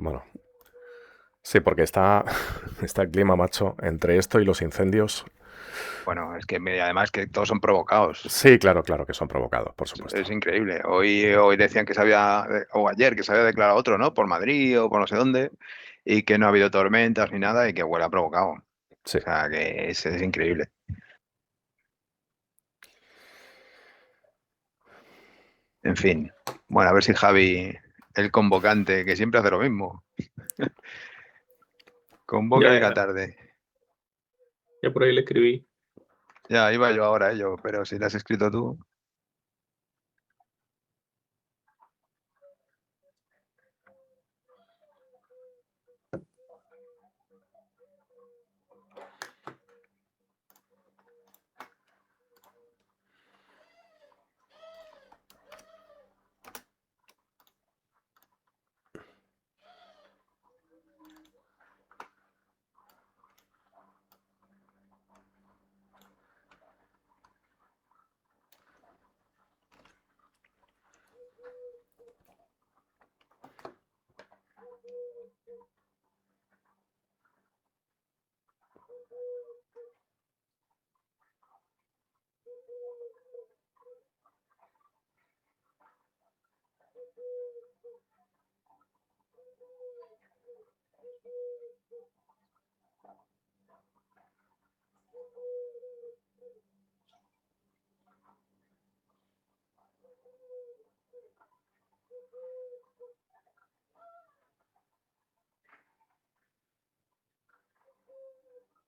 Bueno, sí, porque está el clima, macho, entre esto y los incendios. Bueno, es que además que todos son provocados. Sí, claro, claro que son provocados, por supuesto. Es increíble. Hoy decían que se había, o ayer, que se había declarado otro, ¿no? Por Madrid o por no sé dónde, y que no ha habido tormentas ni nada y que huele a provocado. O Sí. sea, que es increíble. En fin. Bueno, a ver si Javi, el convocante, que siempre hace lo mismo, convoca y Ya, llega ya, tarde. ya por ahí le escribí. Ya iba yo ahora a ello, pero si lo has escrito tú.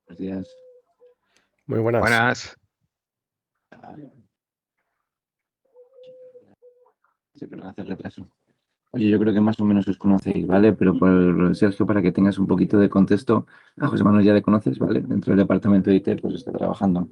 Buenos días. Muy buenas. Buenas. Sí, pero hace retraso. Oye, yo creo que más o menos os conocéis, ¿vale? Pero por Sergio, para que tengas un poquito de contexto, a José Manuel ya le conoces, ¿vale? Dentro del departamento de IT, pues está trabajando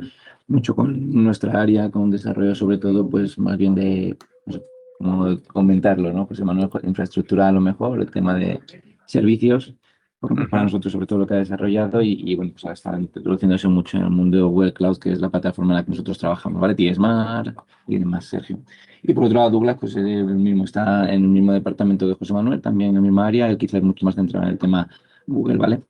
mucho con nuestra área, con desarrollo sobre todo, pues más bien de, no sé cómo comentarlo, ¿no? José Manuel, infraestructura a lo mejor, el tema de servicios, porque para Ujú. nosotros sobre todo lo que ha desarrollado bueno, pues está introduciéndose mucho en el mundo de Google Cloud, que es la plataforma en la que nosotros trabajamos, ¿vale? Smart y demás, Sergio. Y por otro lado, Douglas, pues el mismo está en el mismo departamento de José Manuel, también en el misma área, él quizás mucho más centrado en el tema Google, ¿vale?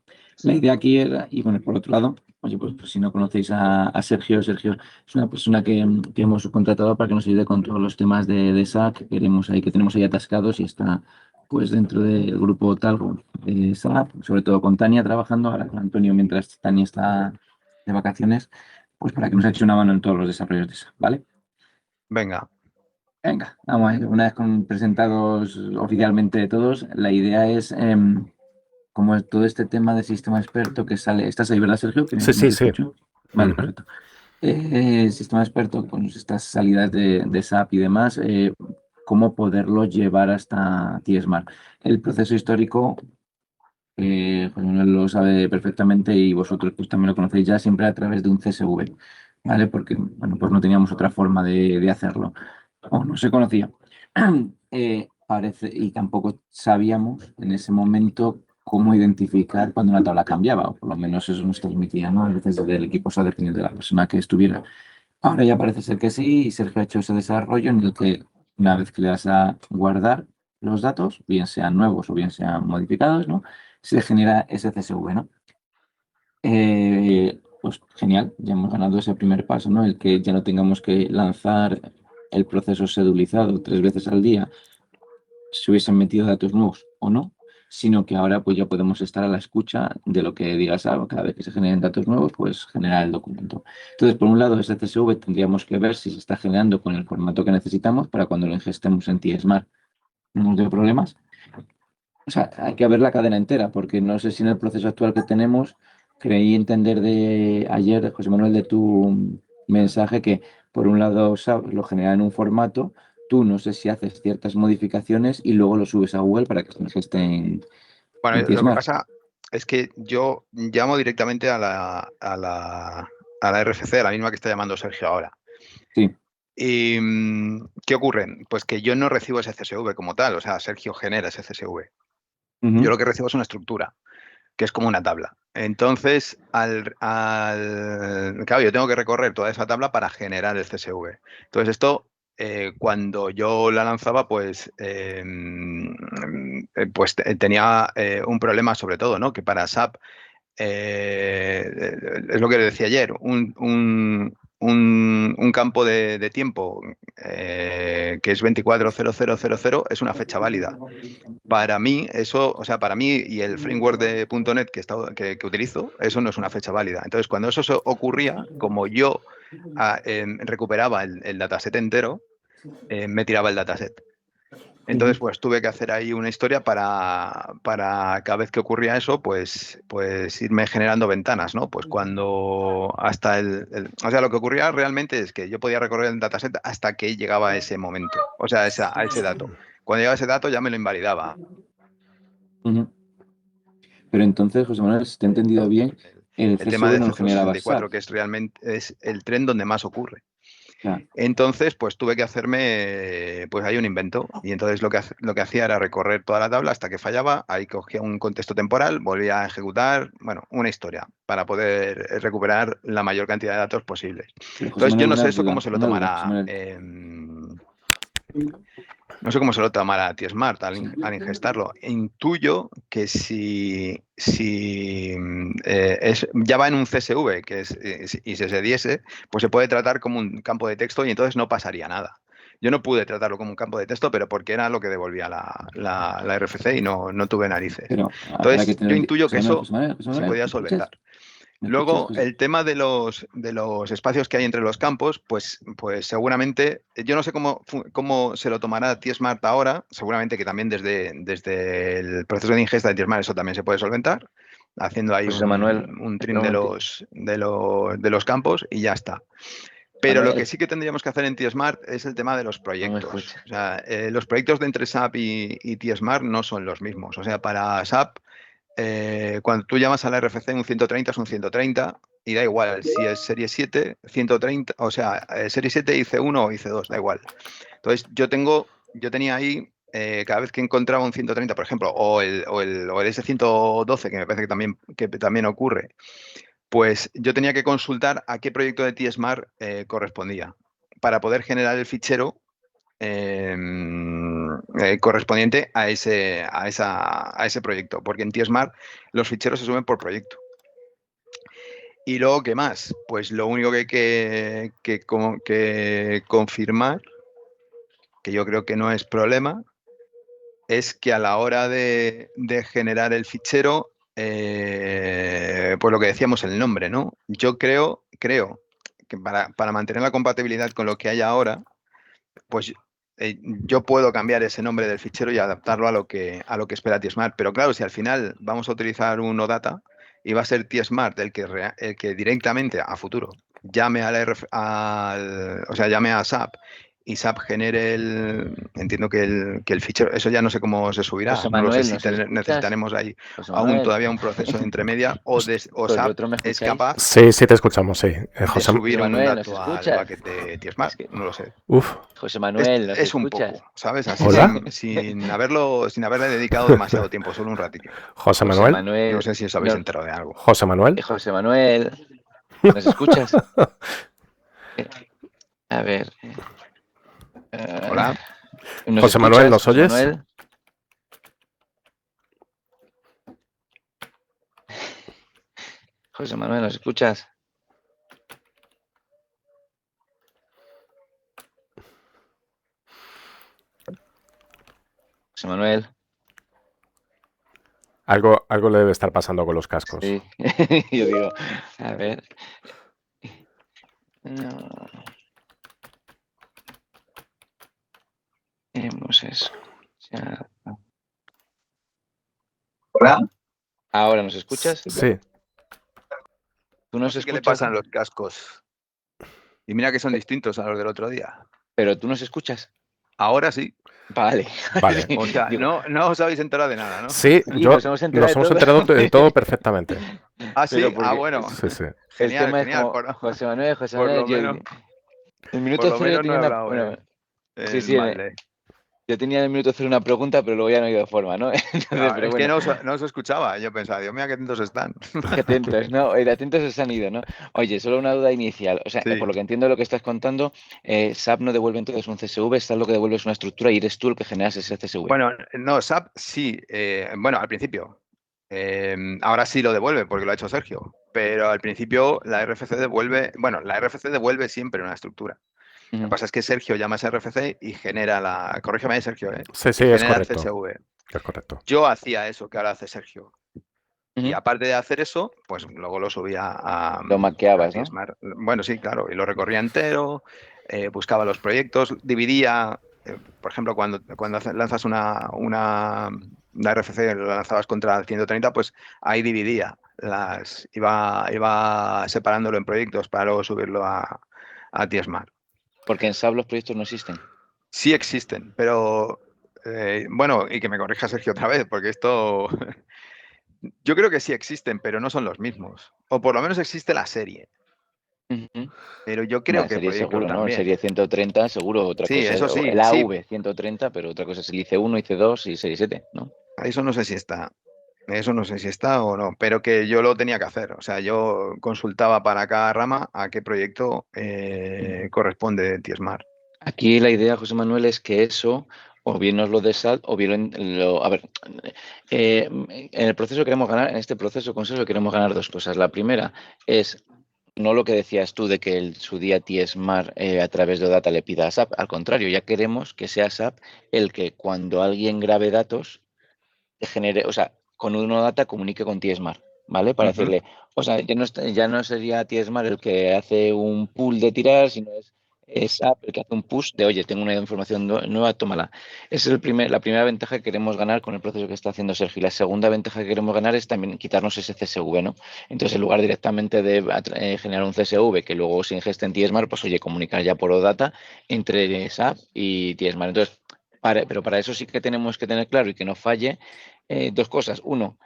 La idea aquí era, y bueno, por otro lado, oye, pues si no conocéis a Sergio, Sergio es una persona que hemos contratado para que nos ayude con todos los temas de SAP que queremos ahí, que tenemos ahí atascados y está pues dentro del grupo Talgo de SAP, sobre todo con Tania trabajando, ahora con Antonio mientras Tania está de vacaciones, pues para que nos eche una mano en todos los desarrollos de SAP, ¿vale? Venga. Venga, vamos a ver, una vez presentados oficialmente todos, la idea es, como es todo este tema de sistema experto que sale, ¿estás ahí, verdad, Sergio? Que Sí, no sí, te sí. escucho. Vale, Ujú. perfecto. Sistema experto con estas salidas de SAP y demás, cómo poderlo llevar hasta T-Smart. El proceso histórico, José Manuel lo sabe perfectamente y vosotros pues también lo conocéis ya, siempre a través de un CSV, ¿vale? Porque, bueno, pues no teníamos otra forma de hacerlo, o no se conocía. Parece, y tampoco sabíamos en ese momento cómo identificar cuando una tabla cambiaba, o por lo menos eso nos transmitía, ¿no? A veces desde el equipo, o sea, dependiendo de la persona que estuviera. Ahora ya parece ser que sí, y Sergio ha hecho ese desarrollo en el que una vez que le das a guardar los datos, bien sean nuevos o bien sean modificados, ¿no? Se genera ese CSV, ¿no? Pues genial, ya hemos ganado ese primer paso, ¿no? El que ya no tengamos que lanzar el proceso sedulizado 3 veces al día, si hubiesen metido datos nuevos o no, sino que ahora pues ya podemos estar a la escucha de lo que digas algo. Cada vez que se generen datos nuevos, pues generar el documento. Entonces, por un lado, ese CSV tendríamos que ver si se está generando con el formato que necesitamos para cuando lo ingestemos en T-Smart no nos dé problemas. O sea, hay que ver la cadena entera, porque no sé si en el proceso actual que tenemos, creí entender de ayer, José Manuel, de tu mensaje que por un lado lo genera en un formato, tú no sé si haces ciertas modificaciones y luego lo subes a Google para que se estén en Bueno, lo que Tiesmar. pasa es que yo llamo directamente a la RFC, a la misma que está llamando Sergio ahora. Sí. ¿Y qué ocurre? Pues que yo no recibo ese CSV como tal, o sea, Sergio genera ese CSV. Yo Ujú. lo que recibo es una estructura, que es como una tabla. Entonces, claro, yo tengo que recorrer toda esa tabla para generar el CSV. Entonces, esto, cuando yo la lanzaba, pues pues tenía un problema sobre todo, ¿no? Que para SAP, es lo que decía ayer, un campo de tiempo que es 24.0000 es una fecha válida. Para mí, eso, o sea, para mí y el framework de .NET que utilizo, eso no es una fecha válida. Entonces, cuando eso ocurría, como yo recuperaba el dataset entero, me tiraba el dataset. Entonces, pues tuve que hacer ahí una historia para cada vez que ocurría eso, pues irme generando ventanas, ¿no? Pues cuando hasta o sea, lo que ocurría realmente es que yo podía recorrer el dataset hasta que llegaba a ese momento, o sea, a ese dato. Cuando llegaba ese dato ya me lo invalidaba. Pero entonces, José Manuel, si te he entendido bien, el tema CSV de no lo generaba CC64, SAP. que es realmente el tren donde más ocurre. Claro. Entonces, pues tuve que hacerme, pues hay un invento. Y entonces lo que hacía era recorrer toda la tabla hasta que fallaba. Ahí cogía un contexto temporal, volvía a ejecutar, bueno, una historia para poder recuperar la mayor cantidad de datos posibles. Pero, José Entonces, yo Manuel, no sé una eso duda, cómo se lo José tomará. Manuel. No sé cómo se lo tomará T-Smart al Sí. ingestarlo. Intuyo que si ya va en un CSV y se diese, pues se puede tratar como un campo de texto y entonces no pasaría nada. Yo no pude tratarlo como un campo de texto, pero porque era lo que devolvía la RFC y no tuve narices. Pero para que Entonces, yo intuyo que eso José Manuel, se podía ¿me escuchas? solventar. ¿Me escuchas, Luego, José? el tema de los espacios que hay entre los campos, pues seguramente, yo no sé cómo se lo tomará T-Smart ahora, seguramente que también desde el proceso de ingesta de T-Smart eso también se puede solventar, haciendo ahí José Manuel, un trim de los campos y ya está. Pero lo que sí que tendríamos que hacer en T-Smart es el tema de los proyectos. escucha. O sea, los proyectos de entre SAP y T-Smart no son los mismos. O sea, para SAP, cuando tú llamas a la RFC un 130 es un 130 y da igual si es serie 7, 130, o sea, serie 7 IC1 o IC2, da igual. Entonces, yo tenía ahí, cada vez que encontraba un 130, por ejemplo, o el S112, que me parece que también ocurre, pues yo tenía que consultar a qué proyecto de T-Smart correspondía para poder generar el fichero correspondiente a ese proyecto, porque en T-Smart los ficheros se suben por proyecto. Y luego, ¿qué más? Pues lo único que hay que confirmar, que yo creo que no es problema, es que a la hora de generar el fichero, pues lo que decíamos, el nombre, ¿no? Yo creo que para mantener la compatibilidad con lo que hay ahora, pues yo puedo cambiar ese nombre del fichero y adaptarlo a lo que espera T-Smart. Pero claro, si al final vamos a utilizar un OData y va a ser T-Smart el que directamente a futuro llame llame a SAP y SAP genere entiendo que el fichero, eso ya no sé cómo se subirá, José no lo sé Manuel, si ¿nos escuchas? necesitaremos ahí José aún Manuel, todavía un proceso de entremedia o SAP ¿vosotros me es escucháis? capaz Sí, sí te escuchamos, sí. de José, subir José un Manuel, ¿nos dato al escuchas? bucket de T-Smart, Es que- no lo sé. uf, José Manuel, ¿nos Es un escuchas? poco, ¿sabes? Así ¿Hola? sin haberle dedicado demasiado tiempo, solo un ratillo. José José Manuel, No Manuel, sé si os habéis enterado de algo. José Manuel. José Manuel, ¿nos escuchas? A ver. Hola. ¿Nos José Manuel, ¿nos José oyes? Manuel? José Manuel, ¿nos escuchas? José Manuel, Algo le debe estar pasando con los cascos. sí. Yo digo, a ver. No. Hemos escuchado. Hola. Ahora, ¿nos escuchas? Sí. ¿Tú No nos sé qué le escuchas? pasan los cascos. Y mira que son distintos a los del otro día. Pero tú nos escuchas. Ahora sí. Vale. Vale. O sea, Digo, no os habéis enterado de nada, ¿no? Sí, sí, nos hemos enterado nos de hemos todo. enterado de todo perfectamente. Ah, sí. Pero porque Bueno. Sí, sí. el Genial, tema es genial. como José Manuel, por lo yo, menos, el minuto no cero yo he tenía hablado bueno, sí, en sí, balde. Yo tenía en el minuto hacer una pregunta, pero luego ya no he ido de forma, ¿no? Entonces, No, pero es que bueno, no se escuchaba. Yo pensaba, Dios mío, qué atentos están. qué atentos, ¿no? De atentos se han ido, ¿no? Oye, solo una duda inicial. O sea, por Sí. lo que entiendo de lo que estás contando, SAP no devuelve entonces un CSV, SAP lo que devuelve es una estructura y eres tú el que generas ese CSV. Bueno, no, SAP sí. Bueno, al principio. Ahora sí lo devuelve porque lo ha hecho Sergio. Pero al principio la RFC devuelve. Bueno, la RFC devuelve siempre una estructura. Lo que Ujú. pasa es que Sergio llama a esa RFC y genera la. Corrígeme, Sergio, ¿eh? Sí, Y sí, es genera el correcto. CSV. Es correcto. Yo hacía eso que ahora hace Sergio. Y Ujú. aparte de hacer eso, pues luego lo subía a Lo maqueabas, ¿no? TSMart. Bueno, sí, claro, y lo recorría entero, buscaba los proyectos, dividía, por ejemplo, cuando lanzas una RFC, lo lanzabas contra el 130, pues ahí dividía, iba separándolo en proyectos para luego subirlo a TSMart. Porque en SAP los proyectos no existen. Sí existen, pero bueno, y que me corrija Sergio otra vez, porque esto yo creo que sí existen, pero no son los mismos. O por lo menos existe la serie. Ujú. Pero yo Bueno, creo en que serie proyectos seguro, ¿no? En también. serie 130 seguro, otra Sí, cosa, eso o sí, el sí. AV 130, pero otra cosa es el IC1, IC2 y serie 7, ¿no? Eso no sé si está. Eso no sé si está o no, pero que yo lo tenía que hacer. O sea, yo consultaba para cada rama a qué proyecto corresponde TSMart. Aquí la idea, José Manuel, es que eso o bien nos lo dé SAP o bien lo... A ver, en el proceso queremos ganar, en este proceso consenso queremos ganar dos cosas. La primera es no lo que decías tú de que su día TSMart a través de OData le pida a SAP. Al contrario, ya queremos que sea SAP el que cuando alguien grabe datos te genere, o sea, con uno data comunique con TSMart, ¿vale? Para Ujú. decirle, o sea, ya no sería TSMart el que hace un pull de tirar, sino es SAP el que hace un push de, oye, tengo una información nueva, tómala. Esa es la primera ventaja que queremos ganar con el proceso que está haciendo Sergio. Y la segunda ventaja que queremos ganar es también quitarnos ese CSV, ¿no? Entonces, en lugar directamente de generar un CSV que luego se ingeste en TSMart, pues oye, comunicar ya por OData entre SAP y TSMart. Entonces, pero para eso sí que tenemos que tener claro y que no falle dos cosas. Uno,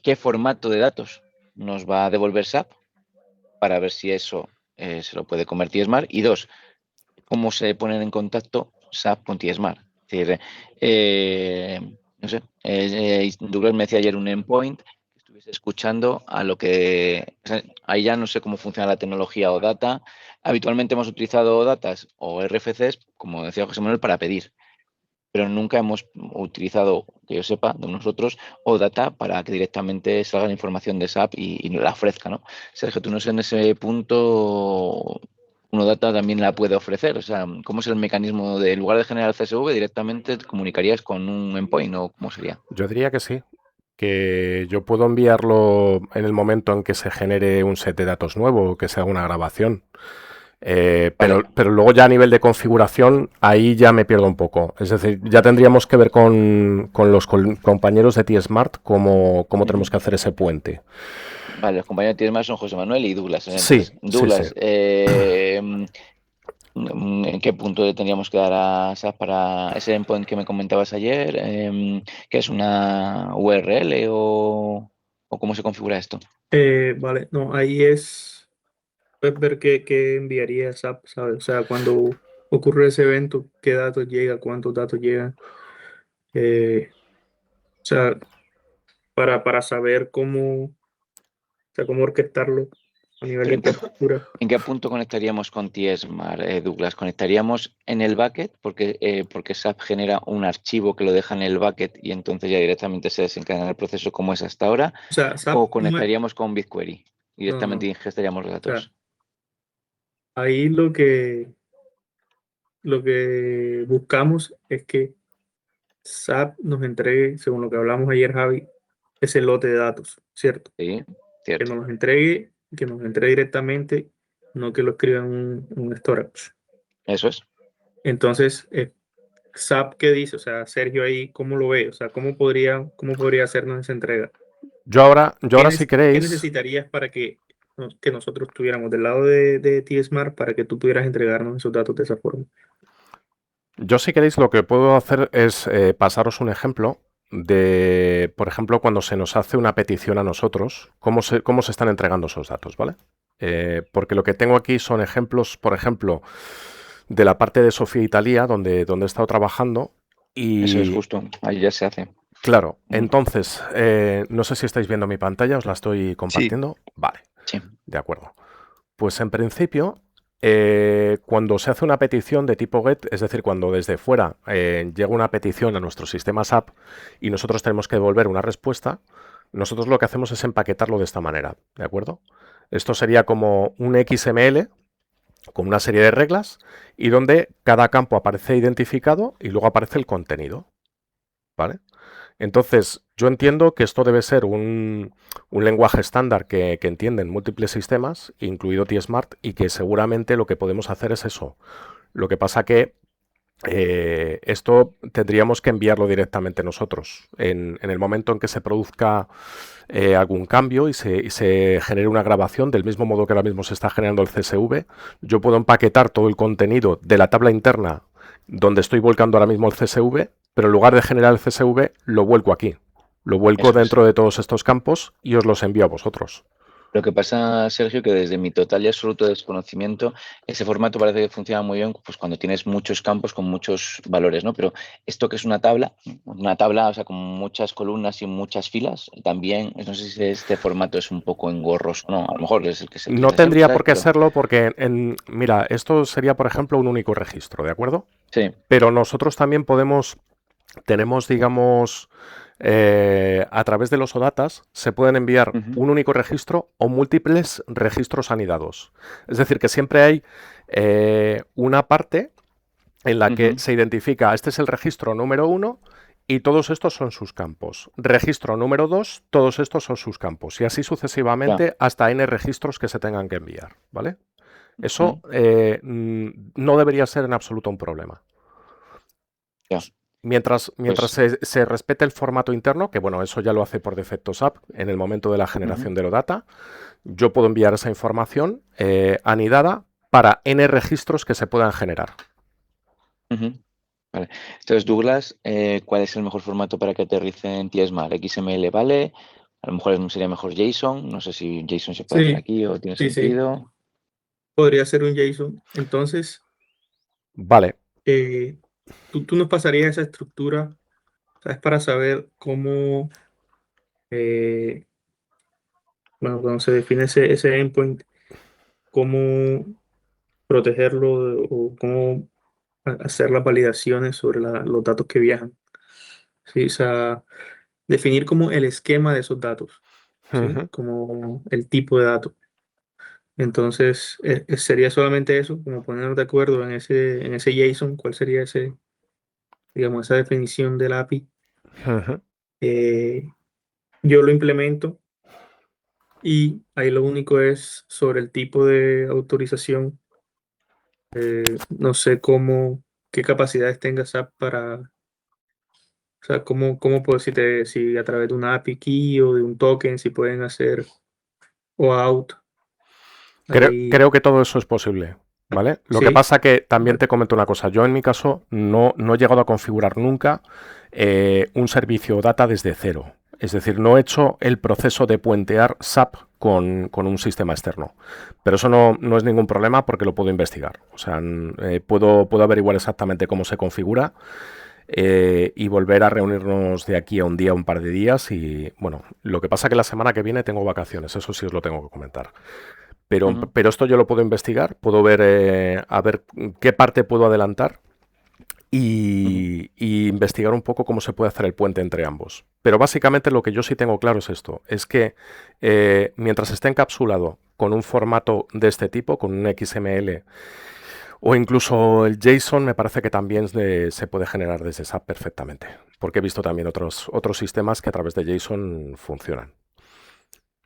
¿qué formato de datos nos va a devolver SAP? Para ver si eso se lo puede comer TSMart. Y dos, ¿cómo se ponen en contacto SAP con TSMart? Es decir, no sé, Douglas me decía ayer un endpoint, que estuviese escuchando a lo que... O sea, ahí ya no sé cómo funciona la tecnología o data. Habitualmente hemos utilizado datas o RFCs, como decía José Manuel, para pedir, pero nunca hemos utilizado, que yo sepa, de nosotros, OData para que directamente salga la información de SAP y la ofrezca, ¿no? Sergio, tú no sé en ese punto, OData también la puede ofrecer, o sea, ¿cómo es el mecanismo de, en lugar de generar CSV, directamente te comunicarías con un endpoint o cómo sería? Yo diría que sí, que yo puedo enviarlo en el momento en que se genere un set de datos nuevo o que se haga una grabación. Vale. Pero luego ya a nivel de configuración, ahí ya me pierdo un poco. Es decir, ya tendríamos que ver con los compañeros de TSMart cómo tenemos que hacer ese puente. Vale, los compañeros de TSMart son José Manuel y Douglas. Sí, Entonces, sí, sí. Douglas, ¿en qué punto le tendríamos que dar a SAP para ese endpoint que me comentabas ayer? ¿Qué es una URL o cómo se configura esto? Vale, no, ahí es pues, ver qué enviaría SAP, ¿sabes? O sea, cuando ocurre ese evento, qué datos llega, cuántos datos llegan. O sea, para saber o sea, cómo orquestarlo a nivel de ¿En qué, infraestructura. en qué punto conectaríamos con TSMart, Douglas? ¿Conectaríamos en el bucket? Porque SAP genera un archivo que lo deja en el bucket y entonces ya directamente se desencadena el proceso como es hasta ahora. O sea, SAP ¿O conectaríamos con BigQuery? no. Directamente O ingestaríamos los sea, datos. ahí lo que buscamos es que SAP nos entregue, según lo que hablamos ayer, Javi, ese lote de datos, ¿cierto? Sí, Que cierto. nos los entregue, que nos entregue directamente, no que lo escriba en un storage. Eso es. Entonces, SAP, ¿qué dice? O sea, Sergio ahí, ¿cómo lo ve? O sea, ¿cómo podría hacernos esa entrega? Yo ahora si ¿Qué queréis, necesitarías para que nosotros estuviéramos del lado de TSMart para que tú pudieras entregarnos esos datos de esa forma? lo que puedo hacer es pasaros un ejemplo de, por ejemplo, cuando se nos hace una petición a nosotros, cómo se están entregando esos datos, ¿vale? Porque lo que tengo aquí son ejemplos, por ejemplo, de la parte de Sofía Italia, donde he estado trabajando. Eso es Y justo, ahí ya se hace. claro, Mm. entonces, no sé si estáis viendo mi pantalla, os la estoy Sí, compartiendo. Vale, Sí. de acuerdo. Pues en principio, cuando se hace una petición de tipo GET, es decir, cuando desde fuera llega una petición a nuestro sistema SAP y nosotros tenemos que devolver una respuesta, nosotros lo que hacemos es empaquetarlo de esta manera, ¿de acuerdo? Esto sería como un XML con una serie de reglas y donde cada campo aparece identificado y luego aparece el contenido, ¿vale? Entonces, yo entiendo que esto debe ser un lenguaje estándar que entienden múltiples sistemas, incluido TSmart, y que seguramente lo que podemos hacer es eso. Lo que pasa que esto tendríamos que enviarlo directamente nosotros. En el momento en que se produzca algún cambio y se genere una grabación, del mismo modo que ahora mismo se está generando el CSV, yo puedo empaquetar todo el contenido de la tabla interna donde estoy volcando ahora mismo el CSV, pero en lugar de generar el CSV, lo vuelco aquí. Lo vuelco Eso es. dentro de todos estos campos y os los envío a vosotros. Lo que pasa, Sergio, que desde mi total y absoluto desconocimiento, ese formato parece que funciona muy bien pues, cuando tienes muchos campos con muchos valores, ¿no? Pero esto que es una tabla, o sea, con muchas columnas y muchas filas, también, no sé si este formato es un poco engorroso, no, a lo mejor es el que se No utiliza siempre, tendría ¿sabes? por qué Pero serlo porque, mira, esto sería, por ejemplo, un único registro, ¿de acuerdo? sí, Pero nosotros también tenemos, digamos, a través de los ODatas se pueden enviar ujú, un único registro o múltiples registros anidados. Es decir, que siempre hay una parte en la que ujú, se identifica, este es el registro número 1 y todos estos son sus campos. Registro número 2, todos estos son sus campos. Y así ya, sucesivamente hasta n registros que se tengan que enviar, ¿vale? Eso ujú, no debería ser en absoluto un problema. ya, Mientras pues, se respete el formato interno, que bueno, eso ya lo hace por defecto SAP en el momento de la generación ujú, de OData, yo puedo enviar esa información anidada para n registros que se puedan generar. ujú. Vale. Entonces, Douglas, ¿cuál es el mejor formato para que aterrice en TSMAR? ¿XML vale? A lo mejor sería mejor JSON. No sé si JSON se puede hacer Sí, aquí o tiene sí. sentido. Podría ser un JSON. Entonces, Vale. eh, tú nos pasarías esa estructura, ¿sabes? Para saber cómo, eh, bueno, cuando se define ese endpoint, cómo protegerlo o cómo hacer las validaciones sobre los datos que viajan. Sí, o sea, definir como el esquema de esos datos, ¿sí? Ujú. Como el tipo de dato. Entonces, sería solamente eso, como ponernos de acuerdo en ese JSON, cuál sería ese, digamos, esa definición del API. Ujú. Eh, yo lo implemento y ahí lo único es sobre el tipo de autorización. No sé qué capacidades tenga SAP para, o sea, cómo puedo, si a través de una API key o de un token, si pueden hacer OAuth. Ahí, Creo que todo eso es posible, ¿vale? Lo que sí. pasa que también Vale. te comento una cosa. Yo en mi caso no he llegado a configurar nunca un servicio data desde cero. Es decir, no he hecho el proceso de puentear SAP con un sistema externo. Pero eso no es ningún problema porque lo puedo investigar. O sea, puedo averiguar exactamente cómo se configura y volver a reunirnos de aquí a un día, un par de días. Y bueno, lo que pasa que la semana que viene tengo vacaciones, eso sí os lo tengo que comentar. Ujú, Pero esto yo lo puedo investigar, puedo ver a ver qué parte puedo adelantar ujú. y investigar un poco cómo se puede hacer el puente entre ambos. Pero básicamente lo que yo sí tengo claro es esto, es que mientras esté encapsulado con un formato de este tipo, con un XML o incluso el JSON, me parece que también se puede generar desde SAP perfectamente, porque he visto también otros sistemas que a través de JSON funcionan.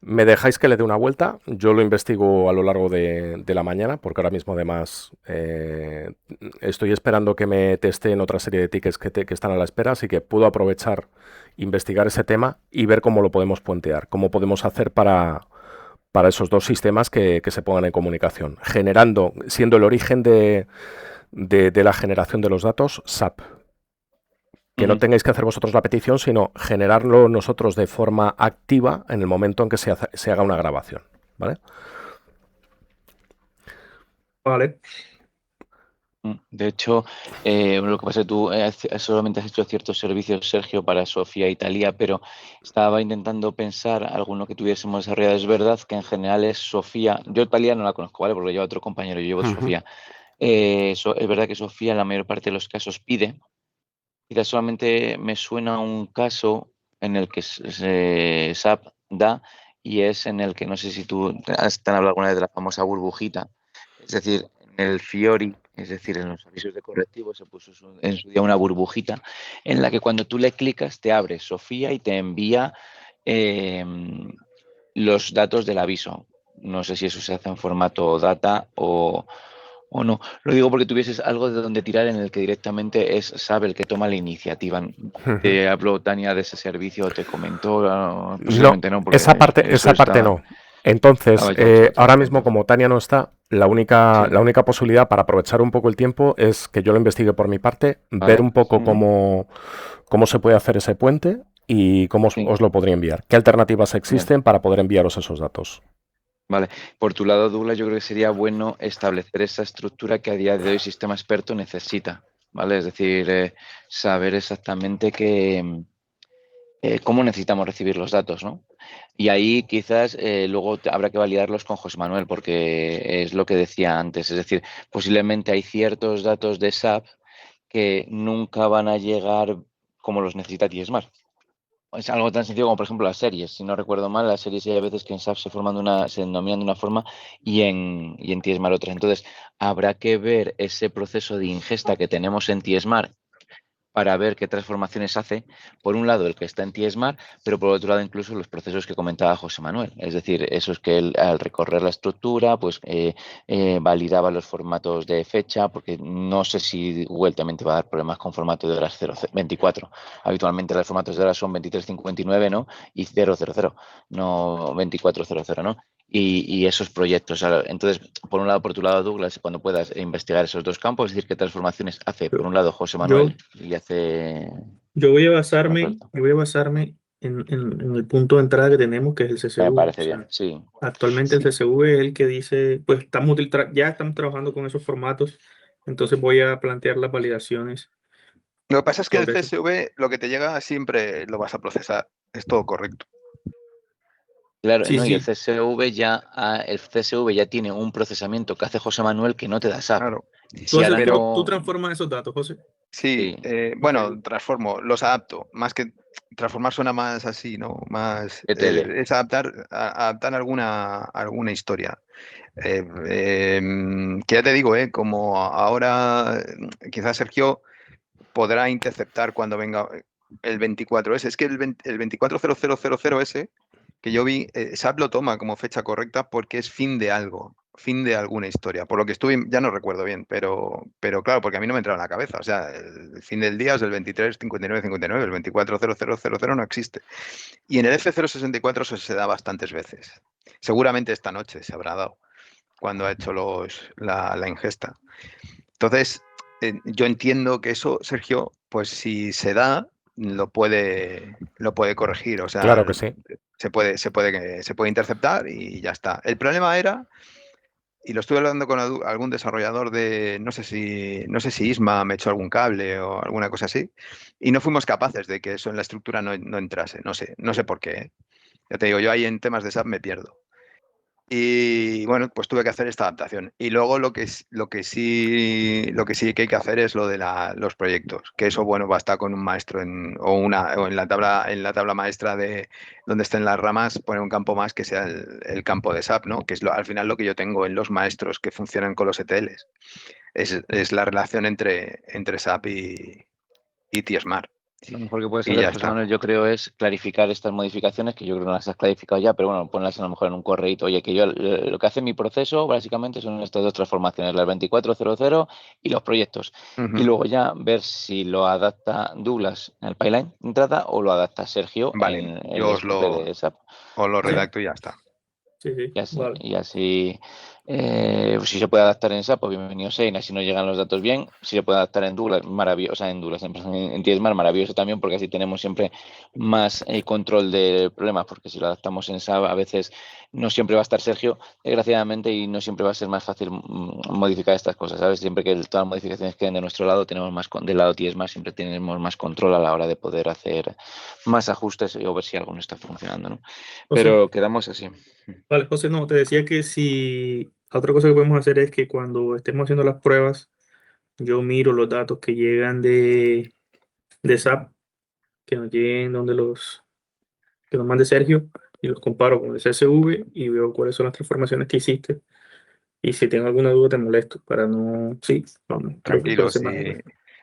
¿Me dejáis que le dé una vuelta? Yo lo investigo a lo largo de la mañana, porque ahora mismo además estoy esperando que me testeen otra serie de tickets que están a la espera, así que puedo aprovechar, investigar ese tema y ver cómo lo podemos puentear, cómo podemos hacer para esos dos sistemas que se pongan en comunicación, siendo el origen de la generación de los datos SAP. Que no Ujú. tengáis que hacer vosotros la petición, sino generarlo nosotros de forma activa en el momento en que se haga una grabación, ¿vale? Vale. De hecho, lo que pasa es que tú solamente has hecho ciertos servicios, Sergio, para Sofía e Italia, pero estaba intentando pensar alguno que tuviésemos desarrollado. Es verdad que en general es Sofía. Yo Italia no la conozco, ¿vale? Porque lo lleva otro compañero, yo llevo Sofía. Es verdad que Sofía en la mayor parte de los casos pide. Quizás solamente me suena un caso en el que SAP da, y es en el que no sé si tú te han hablado alguna vez de la famosa burbujita. Es decir, en el Fiori, es decir, en los avisos de correctivo se puso en su día una burbujita en la que cuando tú le clicas te abre Sofía y te envía eh, los datos del aviso. No sé si eso se hace en formato data o no. Lo digo porque tuvieses algo de donde tirar en el que directamente es SAP el que toma la iniciativa. Te habló Tania de ese servicio, te comentó, No, posiblemente no, porque esa parte eso no. Entonces, estaba ya hecho ahora mismo, entonces. como Tania no está, la Sí, única posibilidad para aprovechar un poco el tiempo es que yo lo investigue por mi parte, ver vale. un poco cómo se puede hacer ese puente y cómo Sí, os lo podría enviar. ¿Qué alternativas bien. existen para poder enviaros esos datos? Vale. Por tu lado, Douglas, yo creo que sería bueno establecer esa estructura que a día de hoy Sistema Experto necesita, ¿vale? Es decir, saber exactamente cómo necesitamos recibir los datos, ¿no? Y ahí quizás luego habrá que validarlos con José Manuel, porque es lo que decía antes. Es decir, posiblemente hay ciertos datos de SAP que nunca van a llegar como los necesita Tiesmar. Es algo tan sencillo como, por ejemplo, las series. Si no recuerdo mal, las series hay veces que en SAP se denominan de una forma y en Tiesmar otra. Entonces, habrá que ver ese proceso de ingesta que tenemos en Tiesmar para ver qué transformaciones hace, por un lado el que está en Tiesmar, pero por otro lado incluso los procesos que comentaba José Manuel. Es decir, eso es que él al recorrer la estructura, pues validaba los formatos de fecha, porque no sé si Google también te va a dar problemas con formato de horas 24. Habitualmente los formatos de horas son 2359, ¿no? Y 000, no 2400, ¿no? Y esos proyectos. Entonces, por un lado, por tu lado, Douglas, cuando puedas investigar esos dos campos, es decir, qué transformaciones hace, por un lado, José Yo, Manuel y hace yo Alberto. voy a basarme en el punto de entrada que tenemos, que es el Me CSV. O parece bien, sea, sí. actualmente el Sí, CSV es el que dice, pues ya estamos trabajando con esos formatos, entonces voy a plantear las validaciones Lo que pasa es que el sobre eso. CSV, lo que te llega siempre lo vas a procesar. Es todo correcto. claro, Sí, no, y sí, el CSV ya tiene un procesamiento que hace José Manuel que no te da SAP. Claro. Si ahora tú Pero no. transformas esos datos, José. sí, Sí, Ok, bueno, transformo, los adapto. Más que transformar suena más así, ¿no? Más ETL. es adaptar alguna historia. Que ya te digo, como ahora quizás Sergio podrá interceptar cuando venga el 24S. Es que el 240000S que yo vi, SAP lo toma como fecha correcta porque es fin de algo, fin de alguna historia. Por lo que estuve, ya no recuerdo bien, pero claro, porque a mí no me entraba en la cabeza. O sea, el fin del día es el 235959, el 240000 no existe. Y en el F064 eso se da bastantes veces. Seguramente esta noche se habrá dado cuando ha hecho la ingesta. Entonces, yo entiendo que eso, Sergio, pues si se da, lo puede corregir. O Claro sea, que sí. se puede interceptar y ya está. El problema era, y lo estuve hablando con algún desarrollador de, no sé si Isma me echó algún cable o alguna cosa así, y no fuimos capaces de que eso en la estructura no entrase. No sé por qué. Ya te digo, yo ahí en temas de SAP me pierdo. Y bueno, pues tuve que hacer esta adaptación. Y luego lo que sí que hay que hacer es lo de los proyectos, que eso, bueno, basta con un maestro o en la tabla maestra de donde estén las ramas, poner un campo más que sea el campo de SAP, ¿no? Que es al final lo que yo tengo en los maestros que funcionan con los ETLs. Es la relación entre SAP y TSMAR. Lo mejor que puedes Y hacer, ya José está. Manuel, yo creo, es clarificar estas modificaciones, que yo creo que no las has clarificado ya, pero bueno, ponlas a lo mejor en un correíto. Oye, que yo lo que hace mi proceso básicamente son estas dos transformaciones, las 2400 y los proyectos. Y Ujú. luego ya ver si lo adapta Douglas en el pipeline de entrada o lo adapta Sergio Vale, en el yo os escope lo, de SAP. os lo ¿Vale? redacto y ya está. sí, sí, Y así, vale. y así Si se puede adaptar en SAP, pues bienvenido sea, y así no llegan los datos bien. Si se puede adaptar en Douglas, maravilloso, o sea, en Douglas, en TSMAR, maravilloso también, porque así tenemos siempre más control del problema, porque si lo adaptamos en SAP, a veces no siempre va a estar Sergio, desgraciadamente, y no siempre va a ser más fácil modificar estas cosas, ¿sabes? Siempre que todas las modificaciones queden de nuestro lado, tenemos más, del lado TSMAR, siempre tenemos más control a la hora de poder hacer más ajustes o ver si algo no está funcionando, ¿no? José, Pero quedamos así. vale, José, no, te decía que si otra cosa que podemos hacer es que cuando estemos haciendo las pruebas, yo miro los datos que llegan de SAP, que nos lleguen que nos mande Sergio, y los comparo con el CSV y veo cuáles son las transformaciones que hiciste. Y si tengo alguna duda, te molesto para no. Sí, vamos, creo que puede Tranquilo, ser más.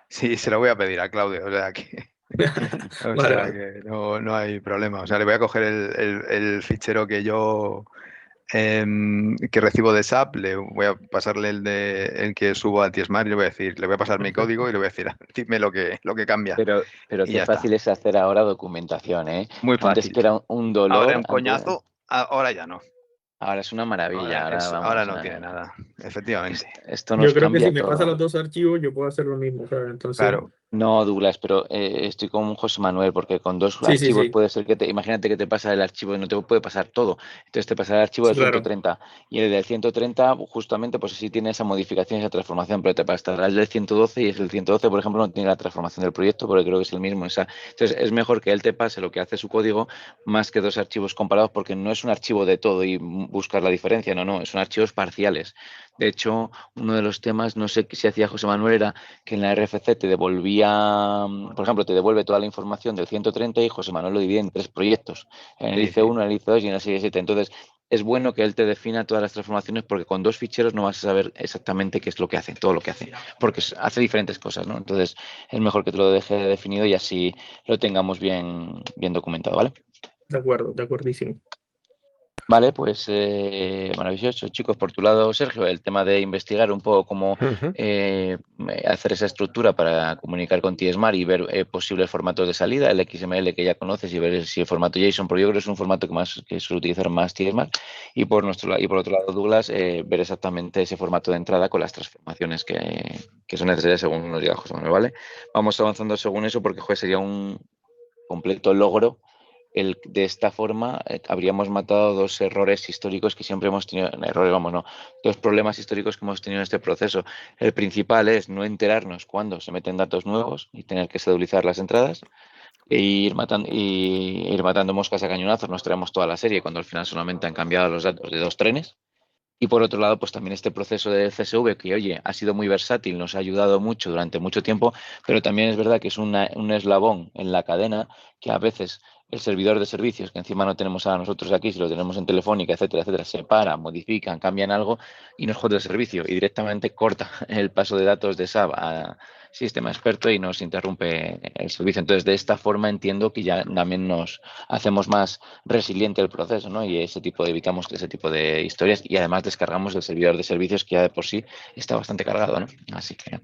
sí, se lo voy a pedir a Claudio, o sea que, o Vale, sea vale. que no hay problema. O sea, le voy a coger el fichero que yo que recibo de SAP, le voy a pasarle el que subo a TSMAR y le voy a decir, le voy a pasar mi código y le voy a decir, dime lo que cambia Pero y qué ya está. fácil es hacer ahora documentación, ¿eh? Muy Antes fácil. que era un Ahora dolor, un coñazo, ahora ya no. ahora es una maravilla. Ahora Ahora vamos, no tiene nada, efectivamente. esto Yo nos creo que si cambia me pasa todo. los dos archivos, yo puedo hacer lo mismo, ¿sabes? Entonces, Claro, No, Douglas, pero estoy con José Manuel, porque con dos sí, sí, archivos sí, puede ser imagínate que te pasa el archivo y no te puede pasar todo. Entonces te pasa el archivo sí, del claro. 130 y el del 130 justamente pues sí tiene esa modificación, esa transformación, pero te pasará el del 112 y el 112, por ejemplo, no tiene la transformación del proyecto porque creo que es el mismo. Entonces es mejor que él te pase lo que hace su código más que dos archivos comparados porque no es un archivo de todo y buscar la diferencia, no, son archivos parciales. De hecho, uno de los temas, no sé si hacía José Manuel, era que en la RFC te devolvía, por ejemplo, te devuelve toda la información del 130 y José Manuel lo divide en 3 proyectos, en el sí, sí. IC1, en el IC2 y en el 67. Entonces, es bueno que él te defina todas las transformaciones porque con dos ficheros no vas a saber exactamente qué es lo que hace, todo lo que hace, porque hace diferentes cosas, ¿no? Entonces, es mejor que te lo deje definido y así lo tengamos bien documentado, ¿vale? De acuerdo, de acuerdísimo. Vale, pues maravilloso, chicos. Por tu lado, Sergio, el tema de investigar un poco cómo Ujú. hacer esa estructura para comunicar con TSMAR y ver posibles formatos de salida, el XML que ya conoces y ver si el formato JSON, porque yo creo que es un formato que suele utilizar más TSMAR. Y por otro lado, Douglas, ver exactamente ese formato de entrada con las transformaciones que son necesarias según nos diga José Manuel, ¿vale? Vamos avanzando según eso porque joder, sería un completo logro de esta forma habríamos matado dos errores históricos que siempre hemos tenido, errores, vamos, no, dos problemas históricos que hemos tenido en este proceso. El principal es no enterarnos cuando se meten datos nuevos y tener que sedulizar las entradas e ir matando moscas a cañonazos. Nos traemos toda la serie cuando al final solamente han cambiado los datos de 2 trenes. Y por otro lado, pues también este proceso de CSV que, oye, ha sido muy versátil, nos ha ayudado mucho durante mucho tiempo, pero también es verdad que es un eslabón en la cadena que a veces el servidor de servicios, que encima no tenemos a nosotros aquí, si lo tenemos en Telefónica, etcétera, etcétera, se para, modifican, cambian algo y nos jode el servicio y directamente corta el paso de datos de SAP a sistema experto y nos interrumpe el servicio. Entonces, de esta forma entiendo que ya también nos hacemos más resiliente el proceso, ¿no? Y evitamos ese tipo de historias y además descargamos el servidor de servicios que ya de por sí está bastante cargado, ¿no? Así que.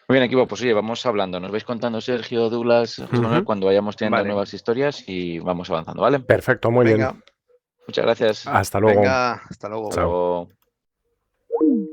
Muy bien, equipo, pues oye, vamos hablando. Nos vais contando Sergio, Douglas, José Manuel, Ujú. cuando vayamos teniendo Vale, nuevas historias y vamos avanzando, ¿vale? Perfecto, muy bien. venga, Muchas gracias. Hasta luego. venga, hasta luego. Hasta Chao. luego.